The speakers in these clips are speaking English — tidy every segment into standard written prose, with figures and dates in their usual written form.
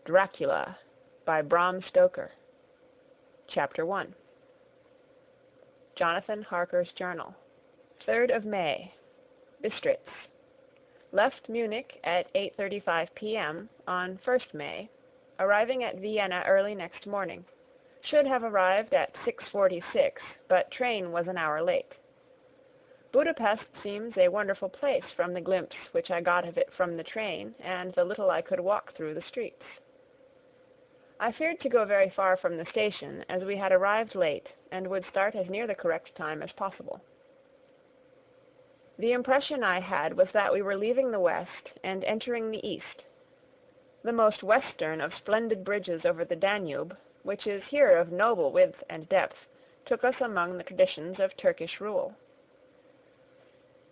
Dracula by Bram Stoker. Chapter 1. Jonathan Harker's Journal. 3rd of May. Bistritz. Left Munich at 8:35 p.m. on 1st May, arriving at Vienna early next morning. Should have arrived at 6:46, but train was an hour late. Budapest seems a wonderful place from the glimpse which I got of it from the train and the little I could walk through the streets. I feared to go very far from the station, as we had arrived late and would start as near the correct time as possible. The impression I had was that we were leaving the west and entering the east. The most western of splendid bridges over the Danube, which is here of noble width and depth, took us among the traditions of Turkish rule.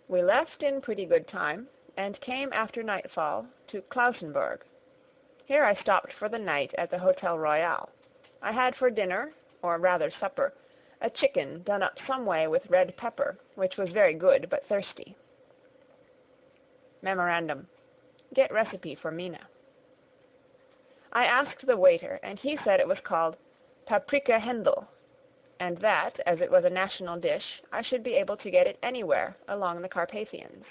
We left in pretty good time, and came after nightfall to Klausenburg. Here I stopped for the night at the Hotel Royal. I had for dinner, or rather supper, a chicken done up some way with red pepper, which was very good but thirsty. Memorandum: get recipe for Mina. I asked the waiter, and he said it was called paprika Händel, and that, as it was a national dish, I should be able to get it anywhere along the Carpathians.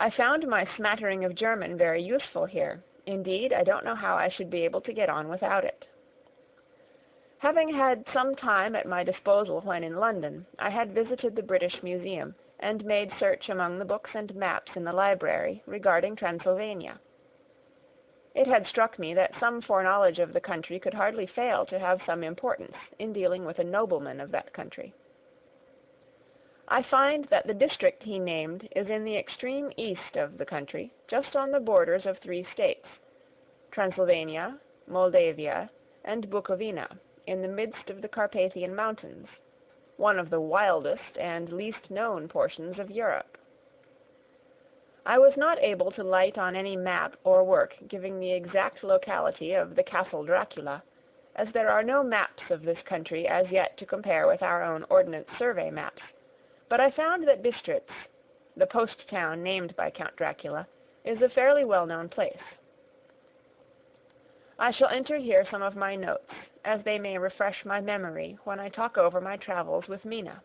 I found my smattering of German very useful here. Indeed, I don't know how I should be able to get on without it. Having had some time at my disposal when in London, I had visited the British Museum and made search among the books and maps in the library regarding Transylvania. It had struck me that some foreknowledge of the country could hardly fail to have some importance in dealing with a nobleman of that country. I find that the district he named is in the extreme east of the country, just on the borders of 3 states, Transylvania, Moldavia, and Bukovina, in the midst of the Carpathian Mountains, one of the wildest and least known portions of Europe. I was not able to light on any map or work giving the exact locality of the Castle Dracula, as there are no maps of this country as yet to compare with our own Ordnance Survey maps, but I found that Bistritz, the post town named by Count Dracula, is a fairly well-known place. I shall enter here some of my notes, as they may refresh my memory when I talk over my travels with Mina.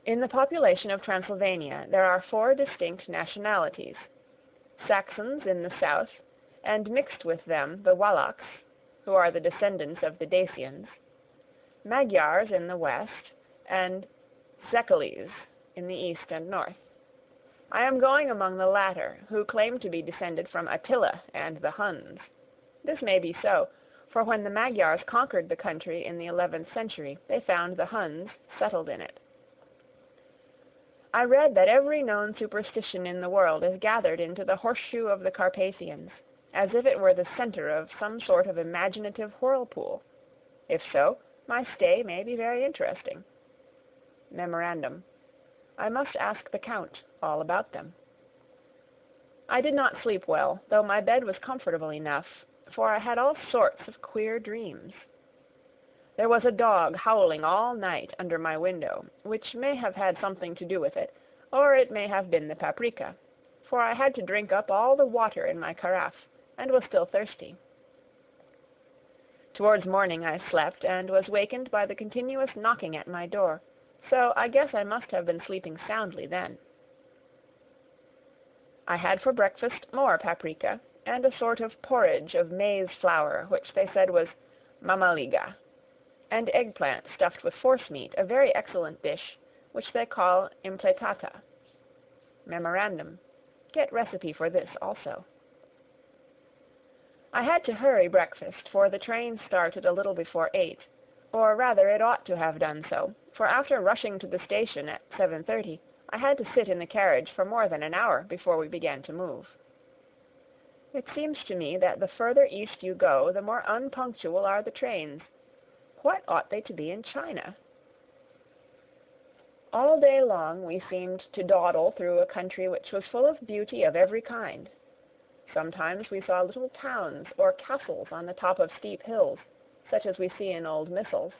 In the population of Transylvania there are 4 distinct nationalities: Saxons in the south, and mixed with them the Wallachs, who are the descendants of the Dacians, Magyars in the west, and Szekelyes in the east and north. I am going among the latter, who claim to be descended from Attila and the Huns. This may be so, for when the Magyars conquered the country in the 11th century, they found the Huns settled in it. I read that every known superstition in the world is gathered into the horseshoe of the Carpathians, as if it were the center of some sort of imaginative whirlpool. If so, my stay may be very interesting. Memorandum: I must ask the Count all about them. I did not sleep well, though my bed was comfortable enough, for I had all sorts of queer dreams. There was a dog howling all night under my window, which may have had something to do with it, or it may have been the paprika, for I had to drink up all the water in my carafe, and was still thirsty. Towards morning I slept, and was wakened by the continuous knocking at my door, so I guess I must have been sleeping soundly then. I had for breakfast more paprika, and a sort of porridge of maize flour, which they said was mamaliga, and eggplant stuffed with forcemeat, a very excellent dish, which they call impletata. Memorandum: get recipe for this also. I had to hurry breakfast, for the train started a little before 8, or rather it ought to have done so, for after rushing to the station at 7:30, I had to sit in the carriage for more than an hour before we began to move. It seems to me that the further east you go, the more unpunctual are the trains. What ought they to be in China? All day long we seemed to dawdle through a country which was full of beauty of every kind. Sometimes we saw little towns or castles on the top of steep hills, such as we see in old missals.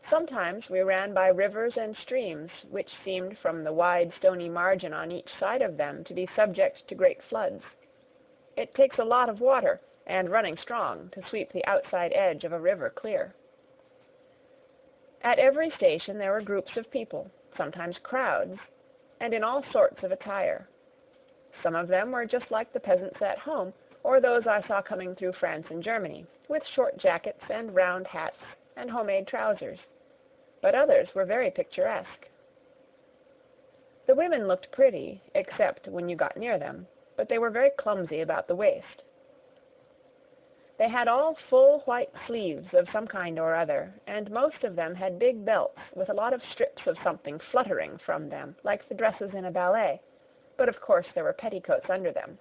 Sometimes we ran by rivers and streams, which seemed from the wide stony margin on each side of them to be subject to great floods. It takes a lot of water, and running strong to sweep the outside edge of a river clear. At every station there were groups of people, sometimes crowds, and in all sorts of attire. Some of them were just like the peasants at home, or those I saw coming through France and Germany, with short jackets and round hats and homemade trousers, but others were very picturesque. The women looked pretty, except when you got near them, but they were very clumsy about the waist. They had all full white sleeves of some kind or other, and most of them had big belts with a lot of strips of something fluttering from them, like the dresses in a ballet, but of course there were petticoats under them.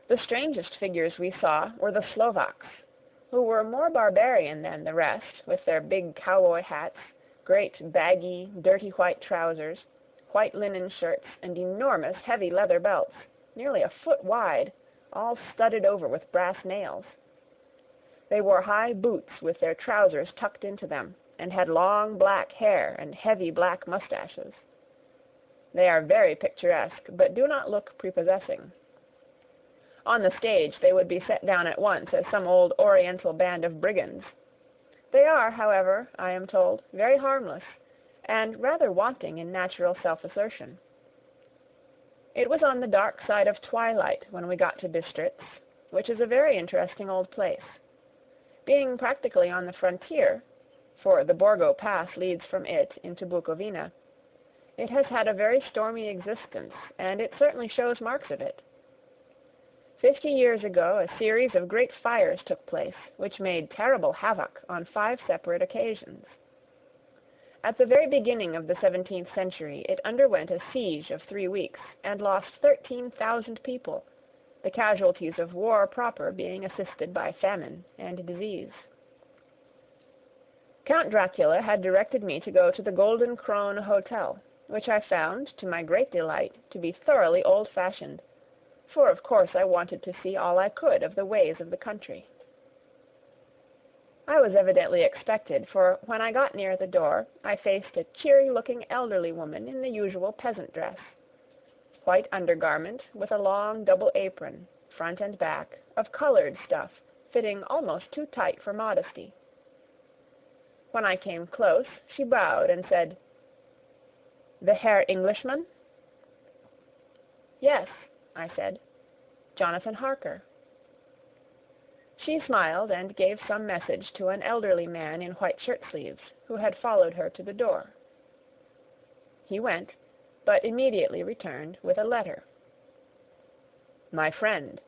The strangest figures we saw were the Slovaks, who were more barbarian than the rest, with their big cowboy hats, great baggy, dirty white trousers, white linen shirts, and enormous heavy leather belts, nearly a foot wide, all studded over with brass nails. They wore high boots with their trousers tucked into them, and had long black hair and heavy black mustaches. They are very picturesque, but do not look prepossessing. On the stage they would be set down at once as some old Oriental band of brigands. They are, however, I am told, very harmless, and rather wanting in natural self-assertion. It was on the dark side of twilight when we got to Bistritz, which is a very interesting old place. Being practically on the frontier, for the Borgo Pass leads from it into Bukovina, it has had a very stormy existence, and it certainly shows marks of it. 50 years ago, a series of great fires took place, which made terrible havoc on 5 separate occasions. At the very beginning of the 17th century, it underwent a siege of 3 weeks, and lost 13,000 people, the casualties of war proper being assisted by famine and disease. Count Dracula had directed me to go to the Golden Krone Hotel, which I found, to my great delight, to be thoroughly old-fashioned, for of course I wanted to see all I could of the ways of the country. I was evidently expected, for when I got near the door, I faced a cheery-looking elderly woman in the usual peasant dress, white undergarment with a long double apron, front and back, of colored stuff, fitting almost too tight for modesty. When I came close, she bowed and said, "The Herr Englishman?" "Yes," I said, "Jonathan Harker." She smiled and gave some message to an elderly man in white shirt-sleeves, who had followed her to the door. He went, but immediately returned with a letter. "My friend,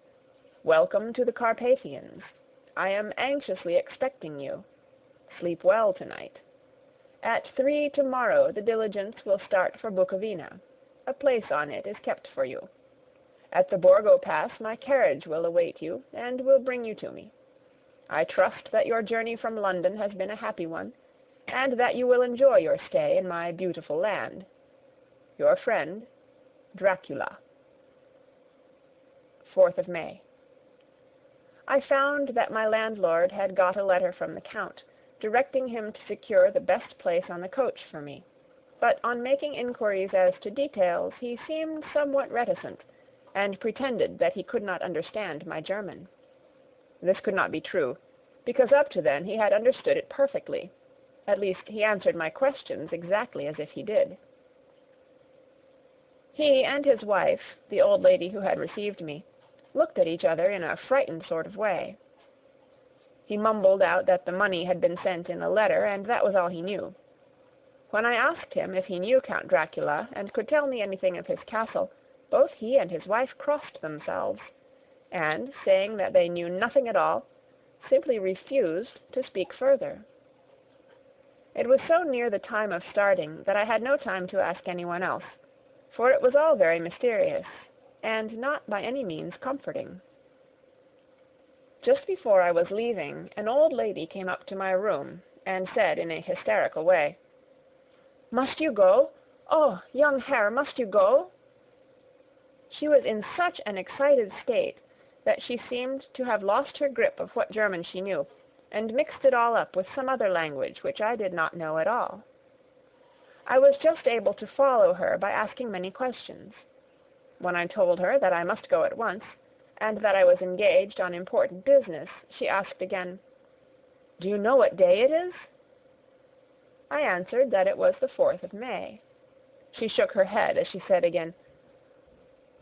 welcome to the Carpathians. I am anxiously expecting you. Sleep well tonight. At 3 tomorrow the diligence will start for Bukovina. A place on it is kept for you. At the Borgo Pass my carriage will await you, and will bring you to me. I trust that your journey from London has been a happy one, and that you will enjoy your stay in my beautiful land. Your friend, Dracula. 4th of May. I found that my landlord had got a letter from the Count, directing him to secure the best place on the coach for me, but on making inquiries as to details he seemed somewhat reticent, and pretended that he could not understand my German. This could not be true, because up to then he had understood it perfectly. At least he answered my questions exactly as if he did. He and his wife, the old lady who had received me, looked at each other in a frightened sort of way. He mumbled out that the money had been sent in a letter, and that was all he knew. When I asked him if he knew Count Dracula, and could tell me anything of his castle, both he and his wife crossed themselves, and, saying that they knew nothing at all, simply refused to speak further. It was so near the time of starting that I had no time to ask anyone else, for it was all very mysterious, and not by any means comforting. Just before I was leaving, an old lady came up to my room, and said in a hysterical way, "Must you go? Oh, young Herr, must you go?" She was in such an excited state that she seemed to have lost her grip of what German she knew, and mixed it all up with some other language which I did not know at all. I was just able to follow her by asking many questions. When I told her that I must go at once, and that I was engaged on important business, she asked again, "Do you know what day it is?" I answered that it was the 4th of May. She shook her head as she said again,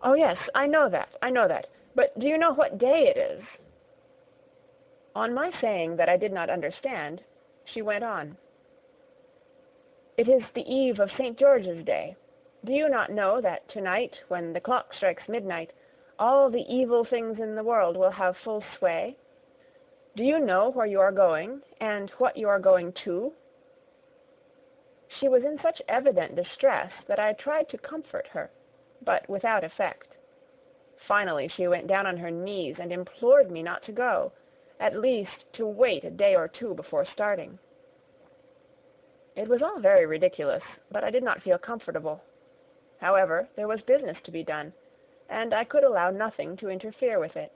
"Oh, yes, I know that, but do you know what day it is?" On my saying that I did not understand, she went on, "It is the eve of St. George's Day. Do you not know that tonight, when the clock strikes midnight, all the evil things in the world will have full sway? Do you know where you are going, and what you are going to?" She was in such evident distress that I tried to comfort her, but without effect. Finally she went down on her knees and implored me not to go, at least to wait a day or two before starting. It was all very ridiculous, but I did not feel comfortable. However, there was business to be done, and I could allow nothing to interfere with it.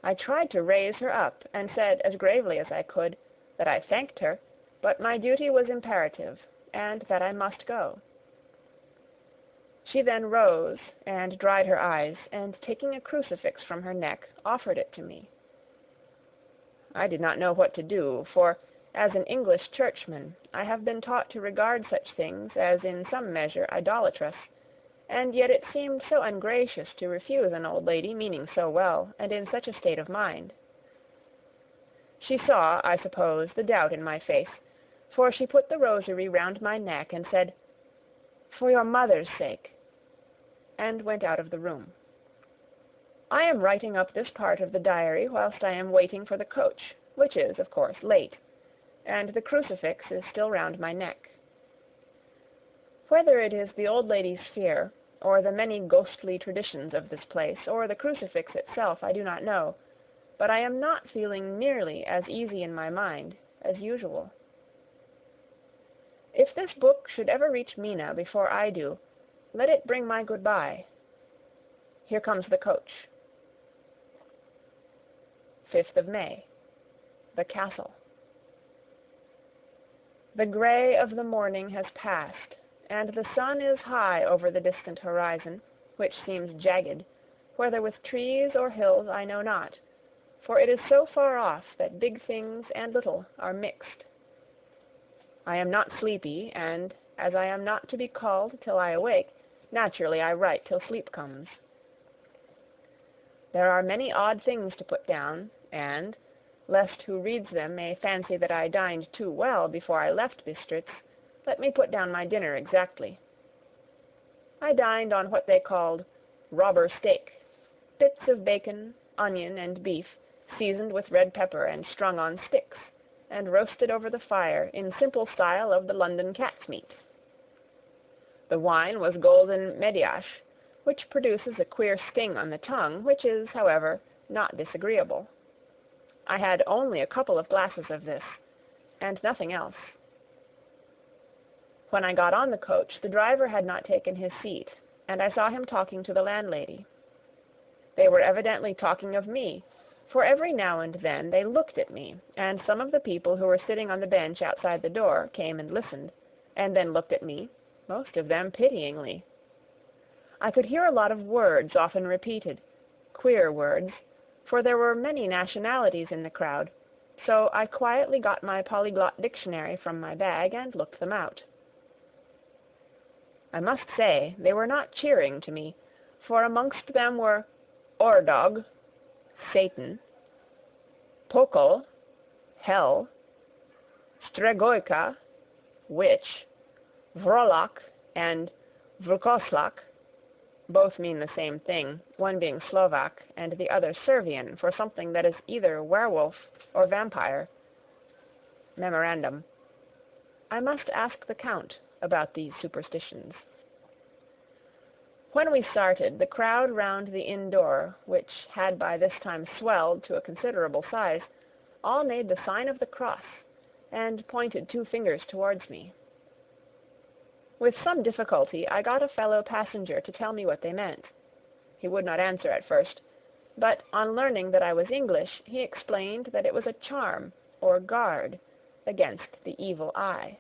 I tried to raise her up, and said as gravely as I could that I thanked her, but my duty was imperative, and that I must go. She then rose and dried her eyes, and taking a crucifix from her neck, offered it to me. I did not know what to do, for, as an English churchman, I have been taught to regard such things as in some measure idolatrous, and yet it seemed so ungracious to refuse an old lady meaning so well, and in such a state of mind. She saw, I suppose, the doubt in my face, for she put the rosary round my neck and said, "For your mother's sake," and went out of the room. I am writing up this part of the diary whilst I am waiting for the coach, which is, of course, late, and the crucifix is still round my neck. Whether it is the old lady's fear, or the many ghostly traditions of this place, or the crucifix itself, I do not know, but I am not feeling nearly as easy in my mind as usual. If this book should ever reach Mina before I do, let it bring my goodbye. Here comes the coach. 5th of May. The Castle. The gray of the morning has passed, and the sun is high over the distant horizon, which seems jagged, whether with trees or hills I know not, for it is so far off that big things and little are mixed. I am not sleepy, and, as I am not to be called till I awake, naturally I write till sleep comes. There are many odd things to put down, and, lest who reads them may fancy that I dined too well before I left Bistritz, let me put down my dinner exactly. I dined on what they called robber steak, bits of bacon, onion, and beef, seasoned with red pepper and strung on sticks, and roasted over the fire in simple style of the London cat's meat. The wine was golden mediash, which produces a queer sting on the tongue, which is, however, not disagreeable. I had only a couple of glasses of this, and nothing else. When I got on the coach, the driver had not taken his seat, and I saw him talking to the landlady. They were evidently talking of me, for every now and then they looked at me, and some of the people who were sitting on the bench outside the door came and listened, and then looked at me, most of them pityingly. I could hear a lot of words often repeated, queer words, for there were many nationalities in the crowd, so I quietly got my polyglot dictionary from my bag and looked them out. I must say they were not cheering to me, for amongst them were Ordog, Satan, Pokol, Hell, Stregoica, Witch, Vrolak, and Vrukoslak. Both mean the same thing, one being Slovak and the other Servian for something that is either werewolf or vampire. Memorandum: I must ask the Count about these superstitions. When we started, the crowd round the inn door, which had by this time swelled to a considerable size, all made the sign of the cross, and pointed 2 fingers towards me. With some difficulty I got a fellow passenger to tell me what they meant. He would not answer at first, but on learning that I was English, he explained that it was a charm, or guard, against the evil eye.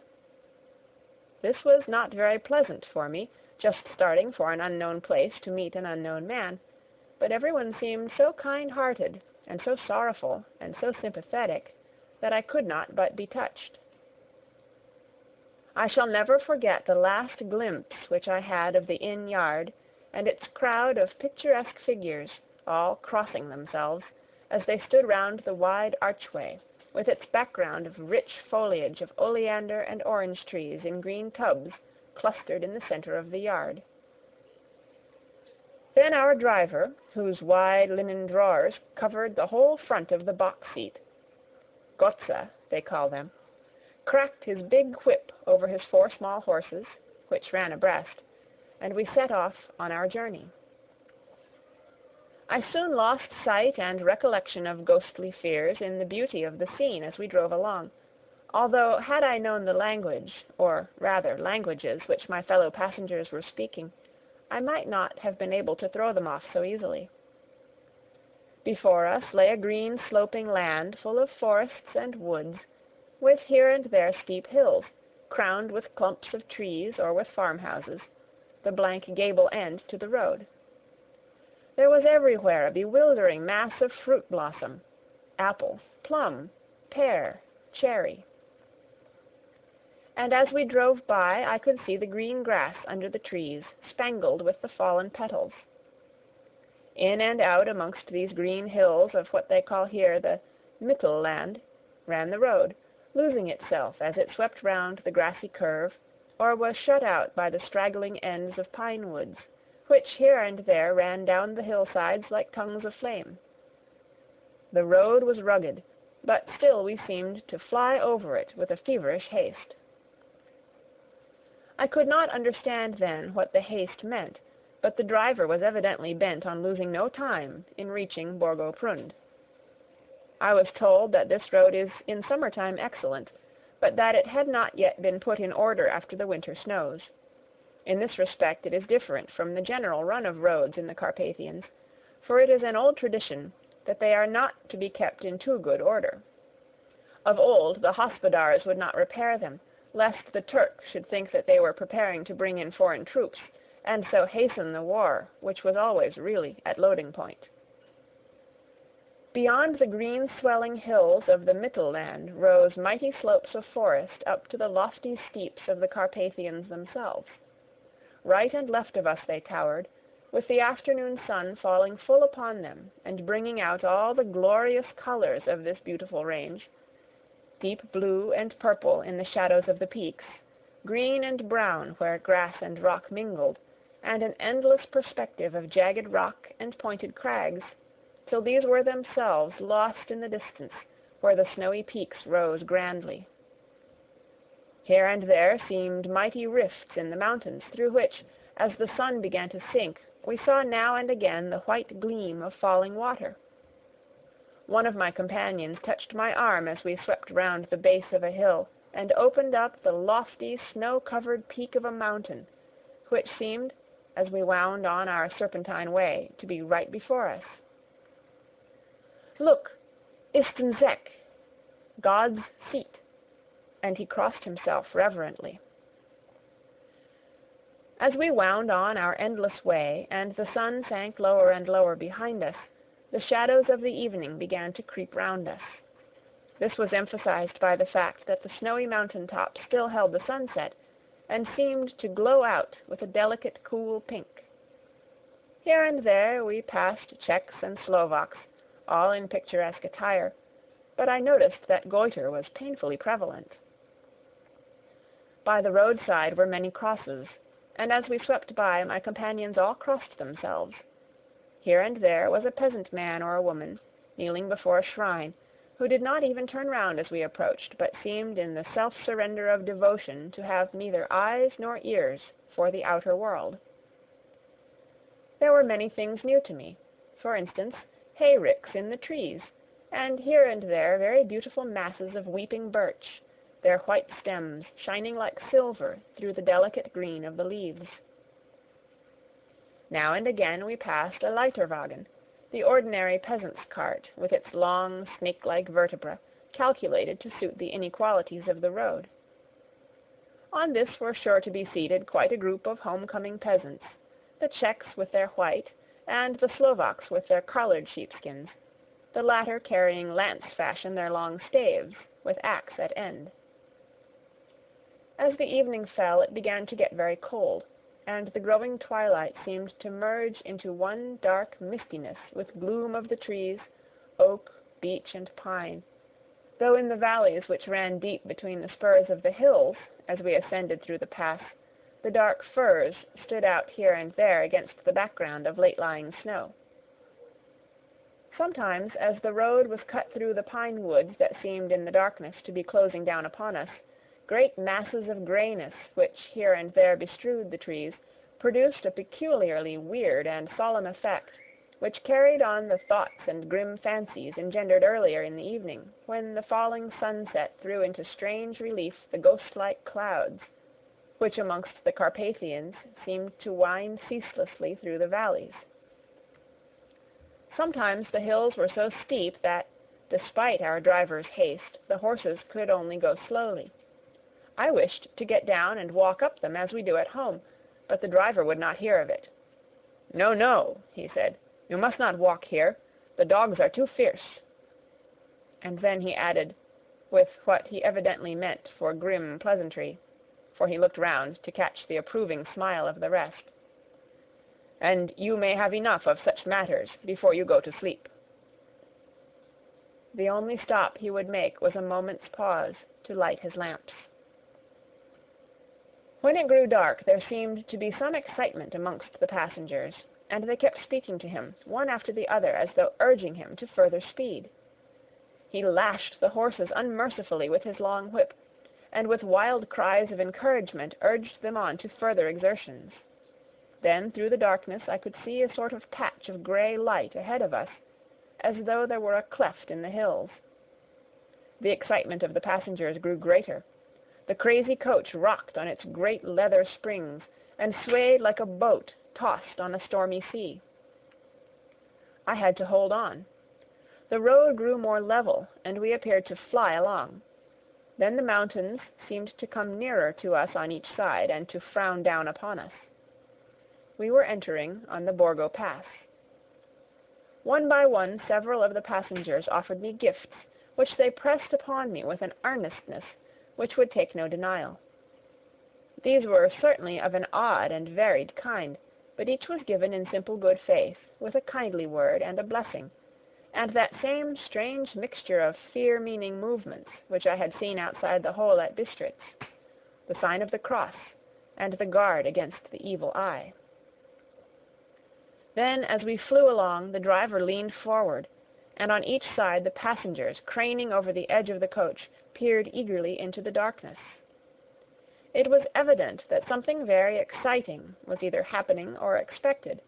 This was not very pleasant for me, just starting for an unknown place to meet an unknown man, but everyone seemed so kind-hearted, and so sorrowful, and so sympathetic, that I could not but be touched. I shall never forget the last glimpse which I had of the inn yard, and its crowd of picturesque figures, all crossing themselves, as they stood round the wide archway, with its background of rich foliage of oleander and orange trees in green tubs clustered in the center of the yard. Then our driver, whose wide linen drawers covered the whole front of the box seat, Gotza, they call them, cracked his big whip over his 4 small horses, which ran abreast, and we set off on our journey. I soon lost sight and recollection of ghostly fears in the beauty of the scene as we drove along, although had I known the language, or rather languages, which my fellow passengers were speaking, I might not have been able to throw them off so easily. Before us lay a green sloping land full of forests and woods, with here and there steep hills, crowned with clumps of trees or with farmhouses, the blank gable end to the road. There was everywhere a bewildering mass of fruit blossom, apple, plum, pear, cherry. And as we drove by, I could see the green grass under the trees, spangled with the fallen petals. In and out amongst these green hills of what they call here the Mittelland ran the road, losing itself as it swept round the grassy curve, or was shut out by the straggling ends of pine woods, which here and there ran down the hillsides like tongues of flame. The road was rugged, but still we seemed to fly over it with a feverish haste. I could not understand then what the haste meant, but the driver was evidently bent on losing no time in reaching Borgo-Prund. I was told that this road is in summertime excellent, but that it had not yet been put in order after the winter snows. In this respect it is different from the general run of roads in the Carpathians, for it is an old tradition that they are not to be kept in too good order. Of old the hospodars would not repair them, lest the Turks should think that they were preparing to bring in foreign troops, and so hasten the war, which was always really at loading point. Beyond the green swelling hills of the Mittelland rose mighty slopes of forest up to the lofty steeps of the Carpathians themselves. Right and left of us they towered, with the afternoon sun falling full upon them and bringing out all the glorious colors of this beautiful range, deep blue and purple in the shadows of the peaks, green and brown where grass and rock mingled, and an endless perspective of jagged rock and pointed crags, till these were themselves lost in the distance, where the snowy peaks rose grandly. Here and there seemed mighty rifts in the mountains, through which, as the sun began to sink, we saw now and again the white gleam of falling water. One of my companions touched my arm as we swept round the base of a hill, and opened up the lofty, snow-covered peak of a mountain, which seemed, as we wound on our serpentine way, to be right before us. "Look, Istenzek, God's seat," and he crossed himself reverently. As we wound on our endless way, and the sun sank lower and lower behind us, the shadows of the evening began to creep round us. This was emphasized by the fact that the snowy mountain top still held the sunset, and seemed to glow out with a delicate, cool pink. Here and there we passed Czechs and Slovaks, all in picturesque attire, but I noticed that goiter was painfully prevalent. By the roadside were many crosses, and as we swept by, my companions all crossed themselves. Here and there was a peasant man or a woman, kneeling before a shrine, who did not even turn round as we approached, but seemed in the self-surrender of devotion to have neither eyes nor ears for the outer world. There were many things new to me, for instance, hay-ricks in the trees, and here and there very beautiful masses of weeping birch, their white stems shining like silver through the delicate green of the leaves. Now and again we passed a Leiterwagen, the ordinary peasant's cart, with its long, snake-like vertebra, calculated to suit the inequalities of the road. On this were sure to be seated quite a group of home-coming peasants, the Czechs with their white, and the Slovaks with their collared sheepskins, the latter carrying lance-fashion their long staves, with axe at end. As the evening fell, it began to get very cold, and the growing twilight seemed to merge into one dark mistiness with gloom of the trees, oak, beech, and pine, though in the valleys which ran deep between the spurs of the hills, as we ascended through the pass, the dark firs stood out here and there against the background of late-lying snow. Sometimes, as the road was cut through the pine woods that seemed in the darkness to be closing down upon us, great masses of grayness, which here and there bestrewed the trees, produced a peculiarly weird and solemn effect, which carried on the thoughts and grim fancies engendered earlier in the evening, when the falling sunset threw into strange relief the ghost-like clouds, which amongst the Carpathians seemed to wind ceaselessly through the valleys. Sometimes the hills were so steep that, despite our driver's haste, the horses could only go slowly. I wished to get down and walk up them as we do at home, but the driver would not hear of it. "No, no," he said, "you must not walk here. The dogs are too fierce." And then he added, with what he evidently meant for grim pleasantry, for he looked round to catch the approving smile of the rest, "And you may have enough of such matters before you go to sleep." The only stop he would make was a moment's pause to light his lamps. When it grew dark, there seemed to be some excitement amongst the passengers, and they kept speaking to him, one after the other, as though urging him to further speed. He lashed the horses unmercifully with his long whip, and with wild cries of encouragement urged them on to further exertions. Then, through the darkness, I could see a sort of patch of gray light ahead of us, as though there were a cleft in the hills. The excitement of the passengers grew greater. The crazy coach rocked on its great leather springs, and swayed like a boat tossed on a stormy sea. I had to hold on. The road grew more level, and we appeared to fly along. Then the mountains seemed to come nearer to us on each side, and to frown down upon us. We were entering on the Borgo Pass. One by one, several of the passengers offered me gifts, which they pressed upon me with an earnestness which would take no denial. These were certainly of an odd and varied kind, but each was given in simple good faith, with a kindly word and a blessing, and that same strange mixture of fear-meaning movements which I had seen outside the hole at Bistritz, the sign of the cross, and the guard against the evil eye. Then, as we flew along, the driver leaned forward, and on each side the passengers, craning over the edge of the coach, peered eagerly into the darkness. It was evident that something very exciting was either happening or expected,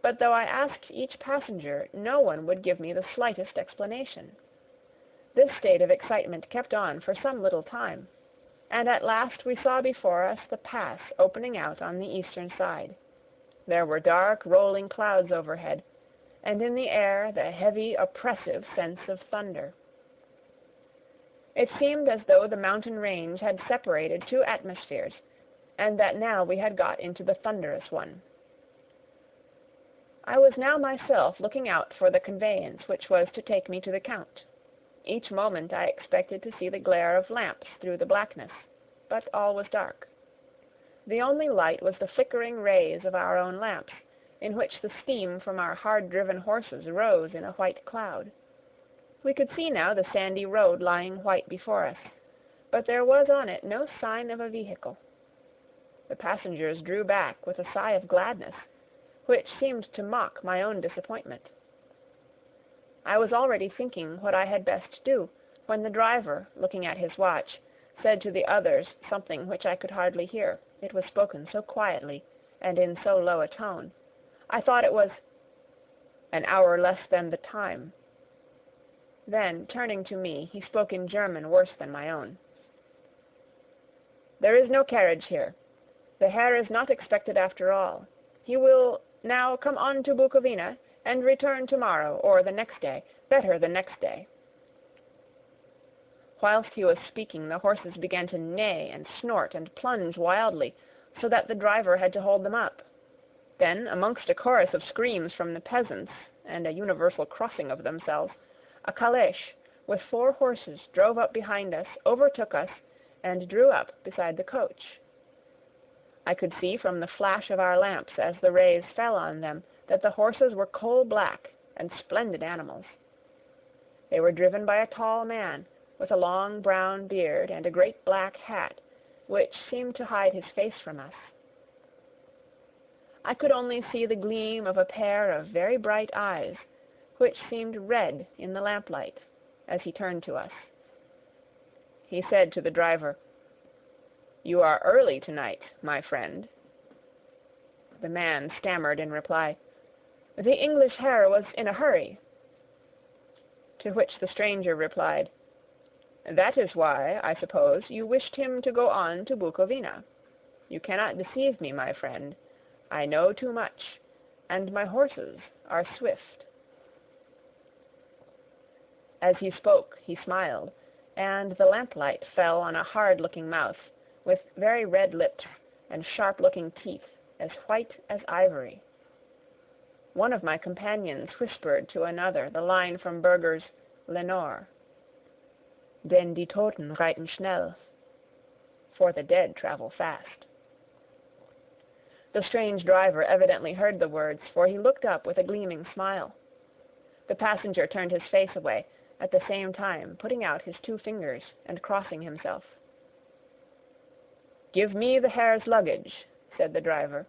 but though I asked each passenger, no one would give me the slightest explanation. This state of excitement kept on for some little time, and at last we saw before us the pass opening out on the eastern side. There were dark, rolling clouds overhead, and in the air the heavy, oppressive sense of thunder. It seemed as though the mountain range had separated two atmospheres, and that now we had got into the thunderous one. I was now myself looking out for the conveyance which was to take me to the Count. Each moment I expected to see the glare of lamps through the blackness, but all was dark. The only light was the flickering rays of our own lamps, in which the steam from our hard-driven horses rose in a white cloud. We could see now the sandy road lying white before us, but there was on it no sign of a vehicle. The passengers drew back with a sigh of gladness, which seemed to mock my own disappointment. I was already thinking what I had best do, when the driver, looking at his watch, said to the others something which I could hardly hear. It was spoken so quietly, and in so low a tone. I thought it was, "An hour less than the time." Then, turning to me, he spoke in German worse than my own. "There is no carriage here. The Herr is not expected after all. He will now come on to Bukovina, and return tomorrow, or the next day, better the next day." Whilst he was speaking, the horses began to neigh and snort and plunge wildly, so that the driver had to hold them up. Then, amongst a chorus of screams from the peasants, and a universal crossing of themselves, a calèche, with 4 horses, drove up behind us, overtook us, and drew up beside the coach. I could see from the flash of our lamps as the rays fell on them that the horses were coal-black and splendid animals. They were driven by a tall man, with a long brown beard and a great black hat, which seemed to hide his face from us. I could only see the gleam of a pair of very bright eyes, which seemed red in the lamplight, as he turned to us. He said to the driver, "You are early tonight, my friend." The man stammered in reply, "The English Herr was in a hurry." To which the stranger replied, "That is why, I suppose, you wished him to go on to Bukovina. You cannot deceive me, my friend. I know too much, and my horses are swift." As he spoke, he smiled, and the lamplight fell on a hard-looking mouth, with very red lips and sharp-looking teeth, as white as ivory. One of my companions whispered to another the line from Burger's Lenore, "Denn die Toten reiten schnell," for the dead travel fast. The strange driver evidently heard the words, for he looked up with a gleaming smile. The passenger turned his face away, at the same time putting out his 2 fingers and crossing himself. "Give me the Herr's luggage," said the driver,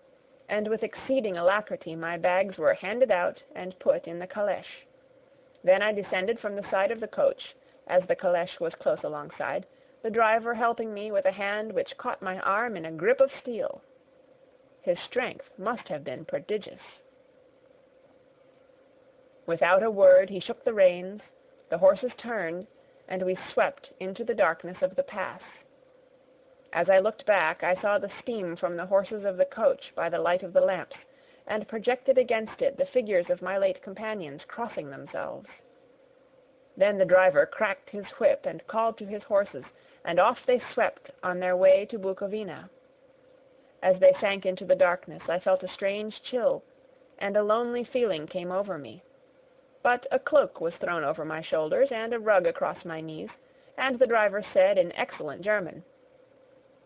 and with exceeding alacrity my bags were handed out and put in the calèche. Then I descended from the side of the coach, as the calèche was close alongside, the driver helping me with a hand which caught my arm in a grip of steel. His strength must have been prodigious. Without a word he shook the reins, the horses turned, and we swept into the darkness of the pass. As I looked back, I saw the steam from the horses of the coach by the light of the lamps, and projected against it the figures of my late companions crossing themselves. Then the driver cracked his whip and called to his horses, and off they swept on their way to Bukovina. As they sank into the darkness, I felt a strange chill, and a lonely feeling came over me. But a cloak was thrown over my shoulders and a rug across my knees, and the driver said in excellent German,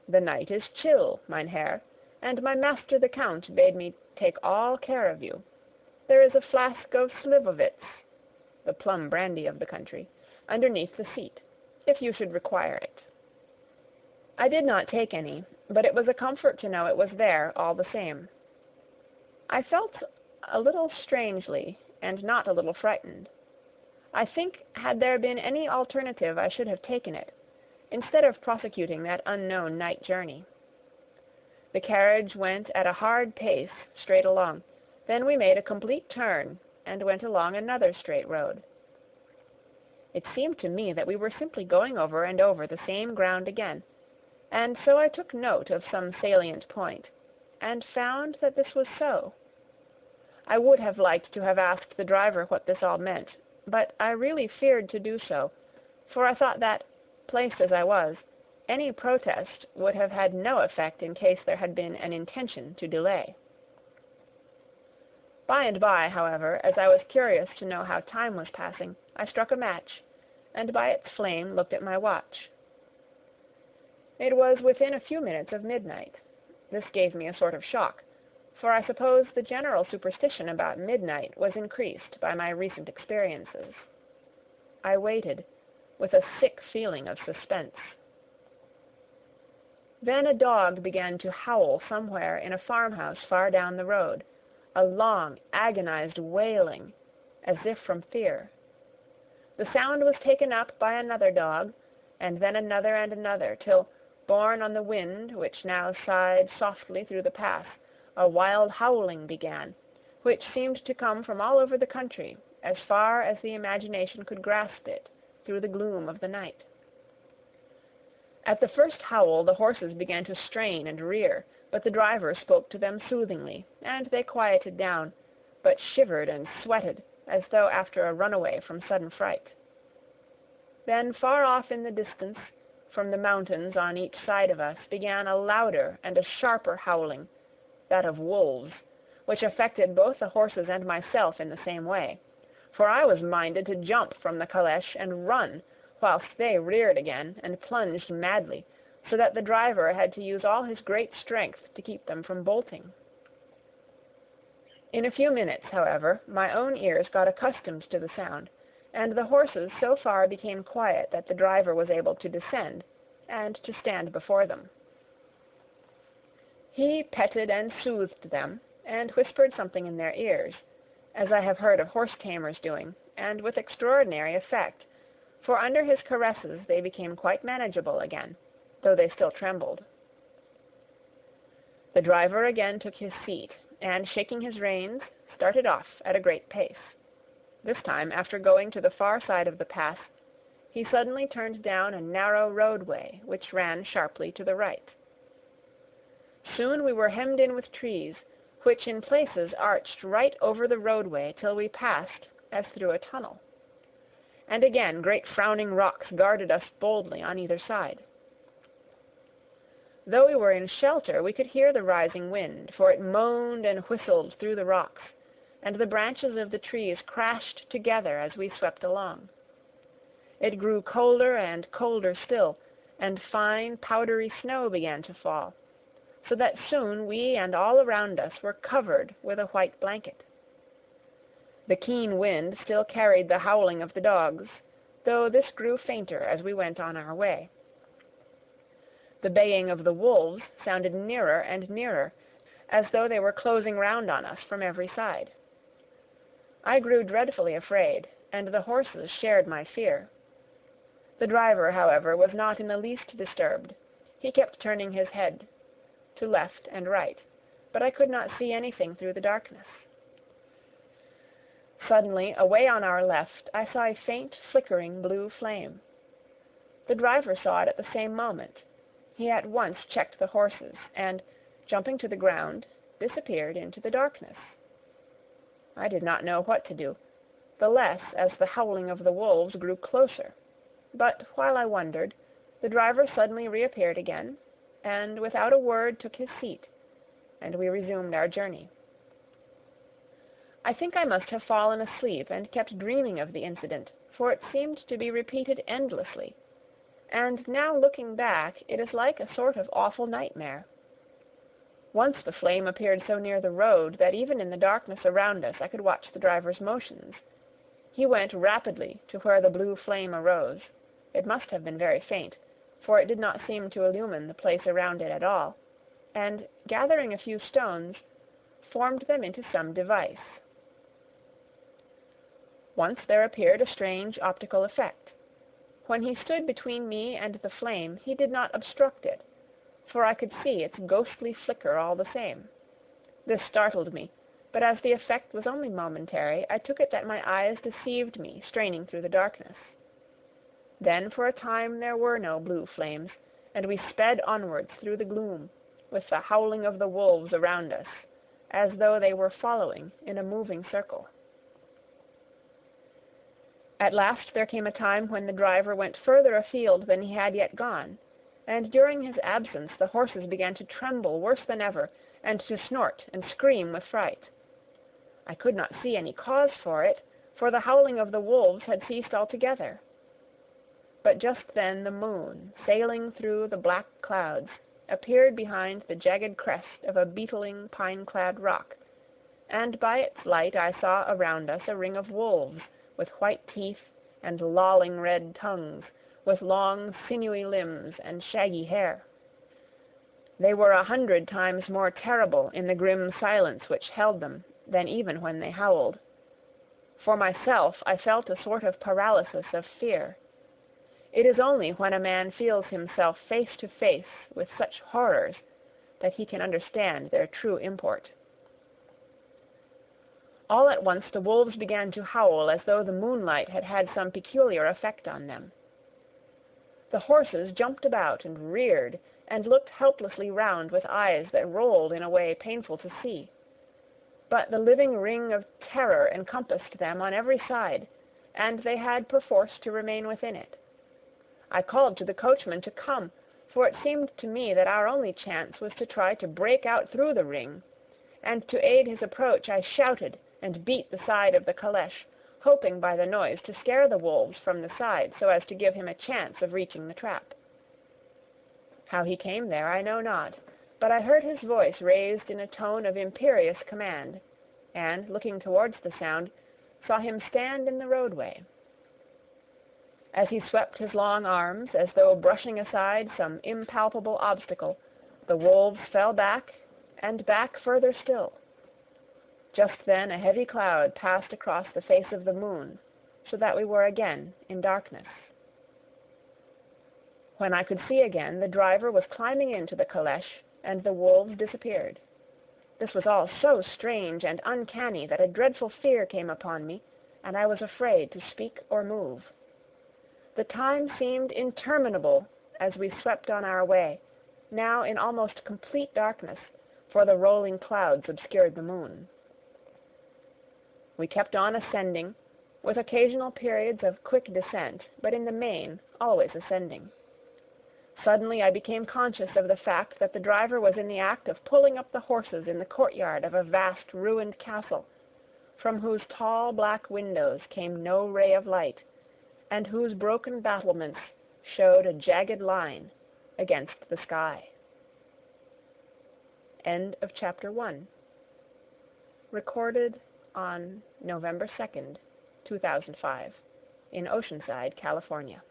"The night is chill, mein Herr, and my master the Count bade me take all care of you. There is a flask of Slivovitz," the plum brandy of the country, "underneath the seat, if you should require it." I did not take any, but it was a comfort to know it was there all the same. I felt a little strangely, and not a little frightened. I think, had there been any alternative, I should have taken it, instead of prosecuting that unknown night journey. The carriage went at a hard pace straight along. Then we made a complete turn, and went along another straight road. It seemed to me that we were simply going over and over the same ground again, and so I took note of some salient point, and found that this was so. I would have liked to have asked the driver what this all meant, but I really feared to do so, for I thought that, placed as I was, any protest would have had no effect in case there had been an intention to delay. By and by, however, as I was curious to know how time was passing, I struck a match, and by its flame looked at my watch. It was within a few minutes of midnight. This gave me a sort of shock, for I suppose the general superstition about midnight was increased by my recent experiences. I waited, with a sick feeling of suspense. Then a dog began to howl somewhere in a farmhouse far down the road, a long, agonized wailing, as if from fear. The sound was taken up by another dog, and then another and another, till, borne on the wind, which now sighed softly through the pass, a wild howling began, which seemed to come from all over the country, as far as the imagination could grasp it, through the gloom of the night. At the first howl the horses began to strain and rear, but the driver spoke to them soothingly, and they quieted down, but shivered and sweated, as though after a runaway from sudden fright. Then far off in the distance, from the mountains on each side of us, began a louder and a sharper howling, that of wolves, which affected both the horses and myself in the same way, for I was minded to jump from the calèche and run, whilst they reared again and plunged madly, so that the driver had to use all his great strength to keep them from bolting. In a few minutes, however, my own ears got accustomed to the sound, and the horses so far became quiet that the driver was able to descend, and to stand before them. He petted and soothed them, and whispered something in their ears, as I have heard of horse-tamers doing, and with extraordinary effect, for under his caresses they became quite manageable again, though they still trembled. The driver again took his seat, and shaking his reins, started off at a great pace. This time, after going to the far side of the pass, he suddenly turned down a narrow roadway which ran sharply to the right. Soon we were hemmed in with trees, which in places arched right over the roadway till we passed as through a tunnel. And again great frowning rocks guarded us boldly on either side. Though we were in shelter, we could hear the rising wind, for it moaned and whistled through the rocks, and the branches of the trees crashed together as we swept along. It grew colder and colder still, and fine, powdery snow began to fall, so that soon we and all around us were covered with a white blanket. The keen wind still carried the howling of the dogs, though this grew fainter as we went on our way. The baying of the wolves sounded nearer and nearer, as though they were closing round on us from every side. I grew dreadfully afraid, and the horses shared my fear. The driver, however, was not in the least disturbed. He kept turning his head to left and right, but I could not see anything through the darkness. Suddenly, away on our left, I saw a faint, flickering blue flame. The driver saw it at the same moment. He at once checked the horses, and, jumping to the ground, disappeared into the darkness. I did not know what to do, the less as the howling of the wolves grew closer, but while I wondered, the driver suddenly reappeared again, and without a word took his seat, and we resumed our journey. I think I must have fallen asleep and kept dreaming of the incident, for it seemed to be repeated endlessly, and now looking back, it is like a sort of awful nightmare. Once the flame appeared so near the road that even in the darkness around us I could watch the driver's motions. He went rapidly to where the blue flame arose. It must have been very faint, for it did not seem to illumine the place around it at all, and, gathering a few stones, formed them into some device. Once there appeared a strange optical effect. When he stood between me and the flame, he did not obstruct it, for I could see its ghostly flicker all the same. This startled me, but as the effect was only momentary, I took it that my eyes deceived me, straining through the darkness. Then for a time there were no blue flames, and we sped onwards through the gloom, with the howling of the wolves around us, as though they were following in a moving circle. At last there came a time when the driver went further afield than he had yet gone, and during his absence the horses began to tremble worse than ever, and to snort and scream with fright. I could not see any cause for it, for the howling of the wolves had ceased altogether. But just then the moon, sailing through the black clouds, appeared behind the jagged crest of a beetling, pine-clad rock, and by its light I saw around us a ring of wolves, with white teeth and lolling red tongues, with long, sinewy limbs and shaggy hair. They were 100 times more terrible in the grim silence which held them than even when they howled. For myself, I felt a sort of paralysis of fear. It is only when a man feels himself face to face with such horrors that he can understand their true import. All at once the wolves began to howl as though the moonlight had had some peculiar effect on them. The horses jumped about and reared, and looked helplessly round with eyes that rolled in a way painful to see. But the living ring of terror encompassed them on every side, and they had perforce to remain within it. I called to the coachman to come, for it seemed to me that our only chance was to try to break out through the ring, and to aid his approach I shouted and beat the side of the caleche, hoping by the noise to scare the wolves from the side so as to give him a chance of reaching the trap. How he came there I know not, but I heard his voice raised in a tone of imperious command, and, looking towards the sound, saw him stand in the roadway. As he swept his long arms, as though brushing aside some impalpable obstacle, the wolves fell back, and back further still. Just then a heavy cloud passed across the face of the moon, so that we were again in darkness. When I could see again, the driver was climbing into the caleche, and the wolves disappeared. This was all so strange and uncanny that a dreadful fear came upon me, and I was afraid to speak or move. The time seemed interminable as we swept on our way, now in almost complete darkness, for the rolling clouds obscured the moon. We kept on ascending, with occasional periods of quick descent, but in the main always ascending. Suddenly I became conscious of the fact that the driver was in the act of pulling up the horses in the courtyard of a vast ruined castle, from whose tall black windows came no ray of light, and whose broken battlements showed a jagged line against the sky. End of chapter 1. Recorded on November 2nd, 2005, in Oceanside, California.